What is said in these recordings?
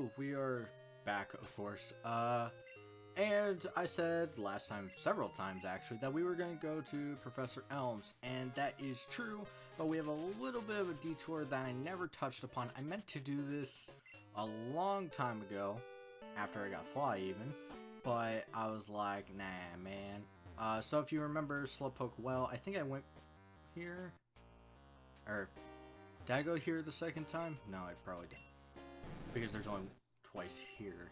Hello, we are back, of course. And I said last time, several times actually, that we were going to go to Professor Elm's, and that is true, but we have a little bit of a detour that I never touched upon. I meant to do this a long time ago, after I got Fly even, but I was like, nah, man. So if you remember Slowpoke Well, I think I went here, or did I go here the second time? No, I probably didn't, because there's only twice here.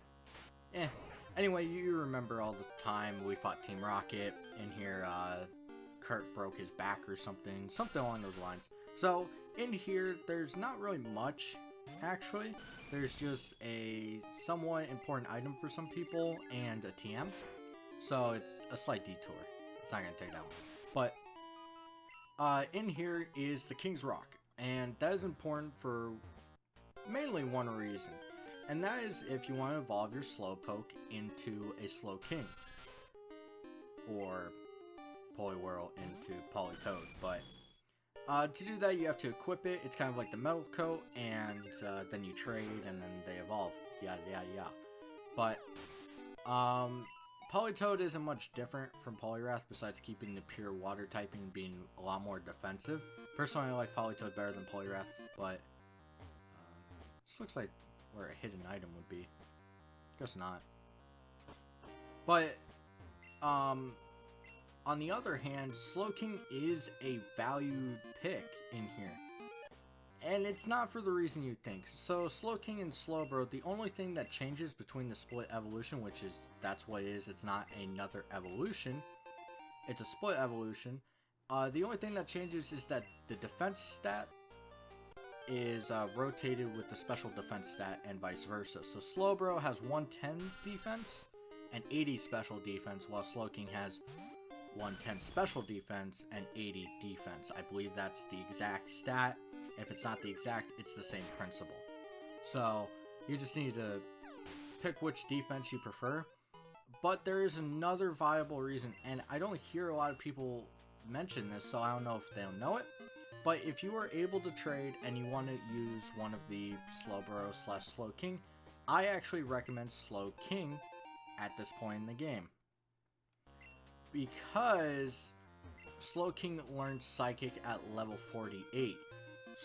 Anyway, you remember all the time we fought Team Rocket in here. Kurt broke his back or something along those lines. So in here, there's not really much, actually. There's just a somewhat important item for some people and a TM. So it's a slight detour. It's not gonna take that long. But in here is the King's Rock, and that is important for mainly one reason. And that is if you want to evolve your Slowpoke into a Slowking. Or Poliwhirl into Politoed. But to do that, you have to equip it. It's kind of like the metal coat, and then you trade, and then they evolve. Yada, yada, yada. But Politoed isn't much different from Poliwrath besides keeping the pure water typing and being a lot more defensive. Personally, I like Politoed better than Poliwrath, but this looks like where a hidden item would be. Guess not. But on the other hand, Slowking is a valued pick in here. And it's not for the reason you think. So Slowking and Slowbro, the only thing that changes between the split evolution, which is, that's what it is, it's not another evolution, it's a split evolution. The only thing that changes is that the defense stat is rotated with the special defense stat and vice versa. So Slowbro has 110 defense and 80 special defense, while Slowking has 110 special defense and 80 defense. I believe that's the exact stat. If it's not the exact, it's the same principle. So you just need to pick which defense you prefer. But there is another viable reason, and I don't hear a lot of people mention this, so I don't know if they'll know it. But if you are able to trade and you want to use one of the Slowbro / Slowking, I actually recommend Slowking at this point in the game. Because Slowking learns Psychic at level 48.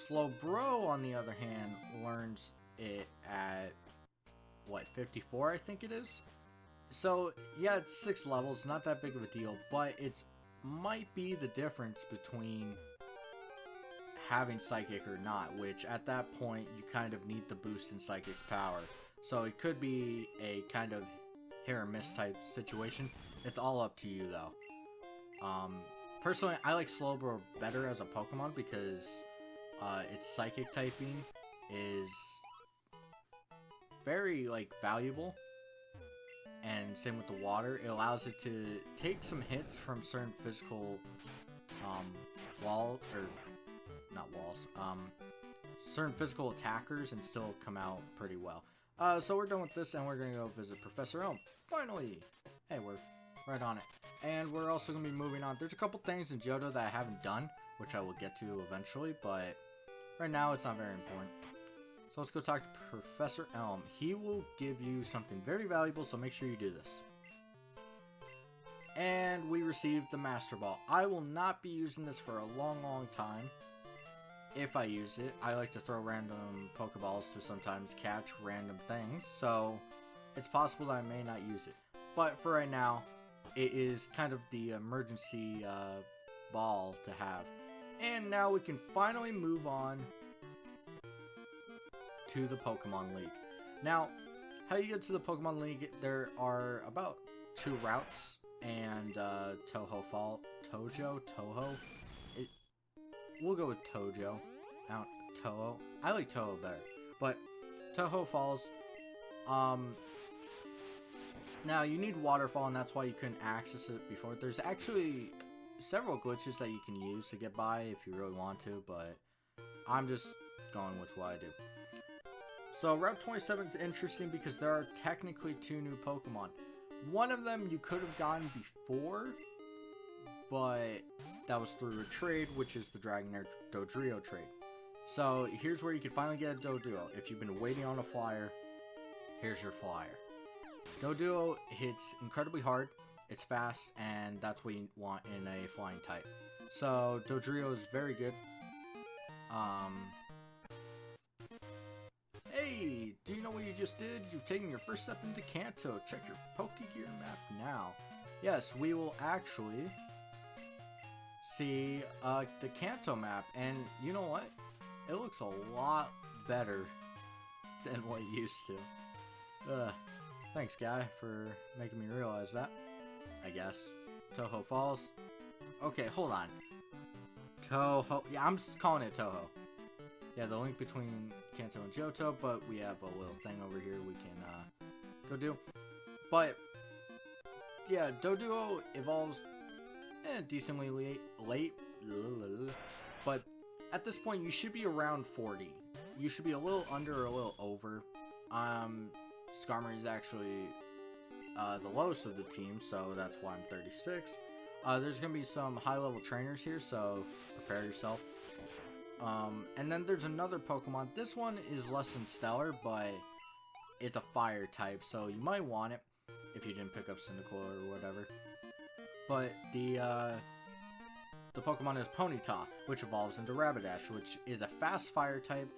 Slowbro, on the other hand, learns it at, what, 54 I think it is? So, yeah, it's 6 levels, not that big of a deal, but it might be the difference between having Psychic or not, which at that point you kind of need the boost in Psychic's power. So it could be a kind of hit or miss type situation. It's all up to you though. Personally, I like Slowbro better as a Pokemon because its Psychic typing is very valuable, and same with the water. It allows it to take some hits from certain physical certain physical attackers and still come out pretty well. So we're done with this, and we're gonna go visit Professor Elm. Finally! Hey, we're right on it. And we're also gonna be moving on. There's a couple things in Johto that I haven't done, which I will get to eventually, but right now it's not very important. So let's go talk to Professor Elm. He will give you something very valuable, so make sure you do this. And we received the Master Ball. I will not be using this for a long time. If I use it, I like to throw random Pokeballs to sometimes catch random things, so it's possible that I may not use it. But for right now, it is kind of the emergency ball to have. And now we can finally move on to the Pokemon League. Now, how you get to the Pokemon League, there are about 2 routes, and Toho. We'll go with Toho. Toho. I like Toho better. But Toho Falls. Now you need Waterfall, and that's why you couldn't access it before. There's actually several glitches that you can use to get by if you really want to, but I'm just going with what I do. So Route 27 is interesting because there are technically 2 new Pokemon. One of them you could have gotten before, but that was through a trade, which is the Dragonair Dodrio trade. So here's where you can finally get a Dodrio. If you've been waiting on a flyer, here's your flyer. Doduo hits incredibly hard, it's fast, and that's what you want in a flying type. So Dodrio is very good. Hey, do you know what you just did? You've taken your first step into Kanto. Check your Pokegear map now. Yes, we will actually see the Kanto map, and you know what? It looks a lot better than what it used to. Thanks, guy, for making me realize that, I guess. Toho Falls. Okay, hold on. Toho. Yeah, I'm just calling it Toho. Yeah, the link between Kanto and Johto, but we have a little thing over here we can go do. But yeah, Doduo evolves decently late, but at this point you should be around 40. You should be a little under or a little over. Skarmory is actually the lowest of the team, so that's why I'm 36. There's gonna be some high-level trainers here, so prepare yourself. And then there's another Pokemon. This one is less than stellar, but it's a fire type, so you might want it if you didn't pick up Cyndaquil or whatever. But the Pokemon is Ponyta, which evolves into Rapidash, which is a fast fire type,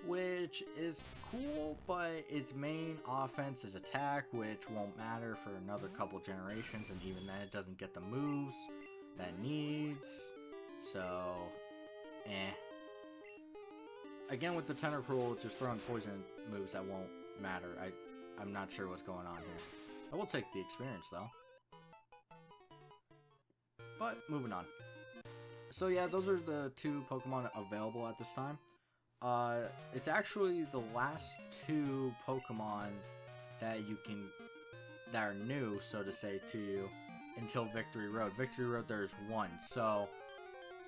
which is cool, but its main offense is attack, which won't matter for another couple generations, and even then it doesn't get the moves that it needs. So, Again, with the Tentacruel, just throwing poison moves that won't matter. I'm not sure what's going on here. I will take the experience, though. But, moving on. So yeah, those are the two Pokemon available at this time. It's actually the last two Pokemon that are new, so to say, to you until Victory Road. Victory Road, there's one. So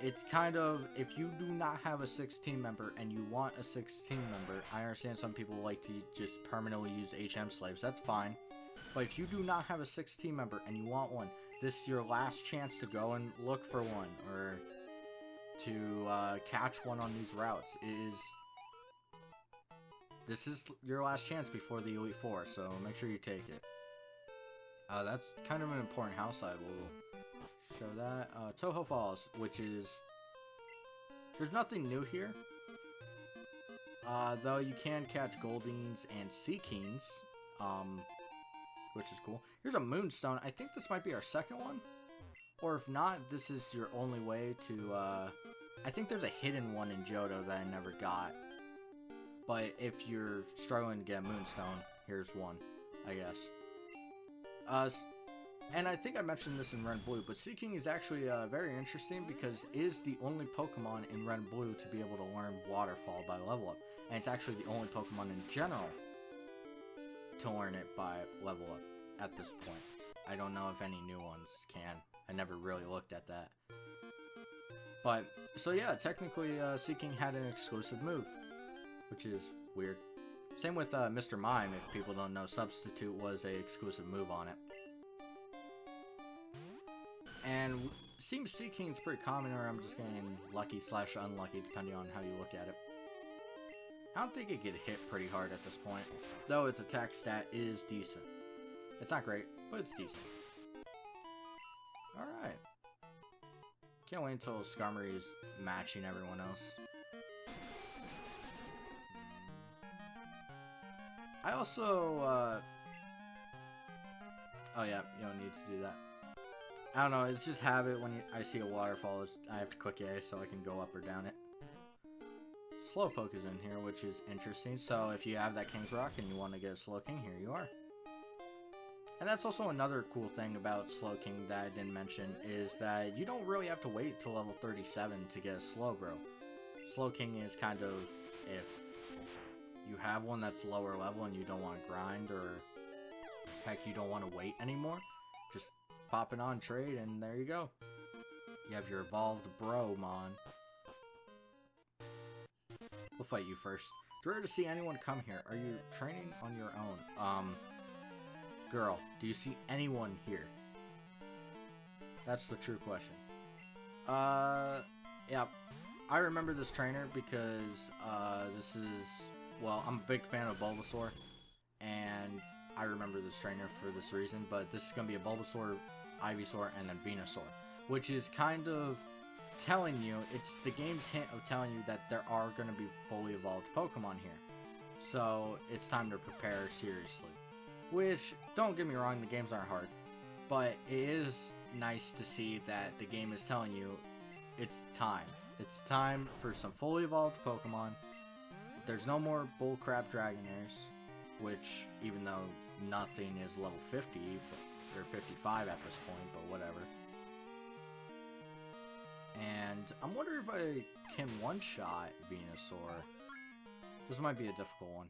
it's kind of, if you do not have a 6 team member and you want a 6 team member, I understand some people like to just permanently use HM slaves, that's fine. But if you do not have a 6 team member and you want one, this is your last chance to go and look for one, or to catch one on these routes. This is your last chance before the Elite Four, so make sure you take it. That's kind of an important house. I will show that. Toho Falls, which is, there's nothing new here. Though you can catch Goldines and Seakeens, which is cool. Here's a Moonstone. I think this might be our second one. Or if not, this is your only way to, I think there's a hidden one in Johto that I never got. But if you're struggling to get Moonstone, here's one, I guess. And I think I mentioned this in Red and Blue, but Seaking is actually very interesting because it is the only Pokemon in Red and Blue to be able to learn Waterfall by level up. And it's actually the only Pokemon in general to learn it by level up at this point. I don't know if any new ones can. I never really looked at that. But, so yeah, technically Seaking had an exclusive move, which is weird. Same with Mr. Mime, if people don't know, Substitute was a exclusive move on it. And seems Seaking's pretty common, or I'm just getting lucky / unlucky, depending on how you look at it. I don't think it could hit pretty hard at this point, though its attack stat is decent. It's not great, but it's decent. Alright. Can't wait until Skarmory is matching everyone else. I also, oh yeah, you don't need to do that. I don't know, it's just habit when I see a waterfall, I have to click A so I can go up or down it. Slowpoke is in here, which is interesting, so if you have that King's Rock and you want to get a Slowking, here you are. And that's also another cool thing about Slowking that I didn't mention, is that you don't really have to wait till level 37 to get a Slowbro. Slowking is kind of, if you have one that's lower level and you don't want to grind, or heck, you don't want to wait anymore, just pop it on trade and there you go. You have your evolved Bromon. We'll fight you first. It's rare to see anyone come here. Are you training on your own? Girl, do you see anyone here? That's the true question. Yeah. I remember this trainer because, this is, well, I'm a big fan of Bulbasaur. and I remember this trainer for this reason, but this is going to be a Bulbasaur, Ivysaur, and then Venusaur, which is kind of telling you, it's the game's hint of telling you that there are going to be fully evolved Pokemon here. So it's time to prepare seriously. Which, don't get me wrong, the games aren't hard, but it is nice to see that the game is telling you it's time. It's time for some fully evolved Pokemon. There's no more bullcrap Dragonairs, which, even though nothing is level 50, or 55 at this point, but whatever. And I'm wondering if I can one-shot Venusaur. This might be a difficult one.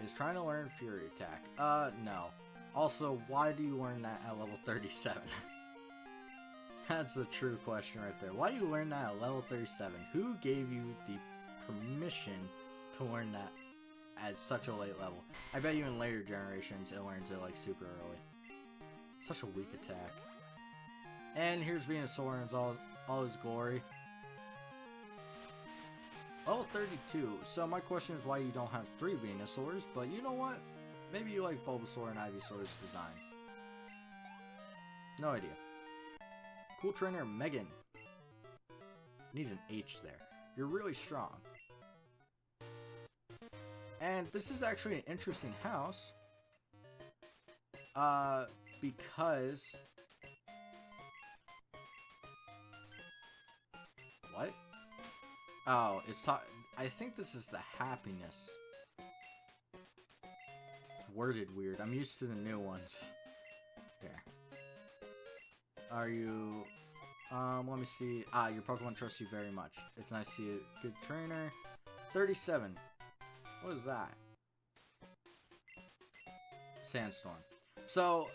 Is trying to learn Fury Attack. No. Also, why do you learn that at level 37? That's the true question right there. Why do you learn that at level 37? Who gave you the permission to learn that at such a late level? I bet you in later generations it learns it like super early. Such a weak attack. And here's Venusaur in all his glory. Level 32. So my question is why you don't have 3 Venusaurs, but you know what? Maybe you like Bulbasaur and Ivysaur's design. No idea. Cool trainer Megan. Need an H there. You're really strong. And this is actually an interesting house. Because... What? Oh, I think this is the happiness. Worded weird. I'm used to the new ones. Here. Are you... let me see. Your Pokemon trusts you very much. It's nice to see a good trainer. 37. What is that? Sandstorm. So,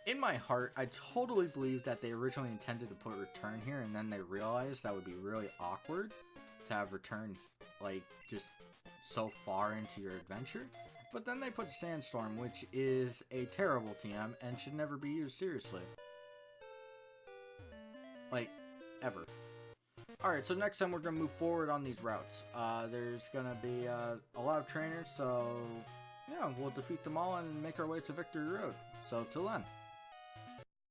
in my heart, I totally believe that they originally intended to put Return here, and then they realized that would be really awkward to have Return, like, just so far into your adventure. But then they put Sandstorm, which is a terrible TM and should never be used seriously. Like, ever. Alright, so next time we're going to move forward on these routes. There's going to be a lot of trainers, so yeah, we'll defeat them all and make our way to Victory Road. So, till then.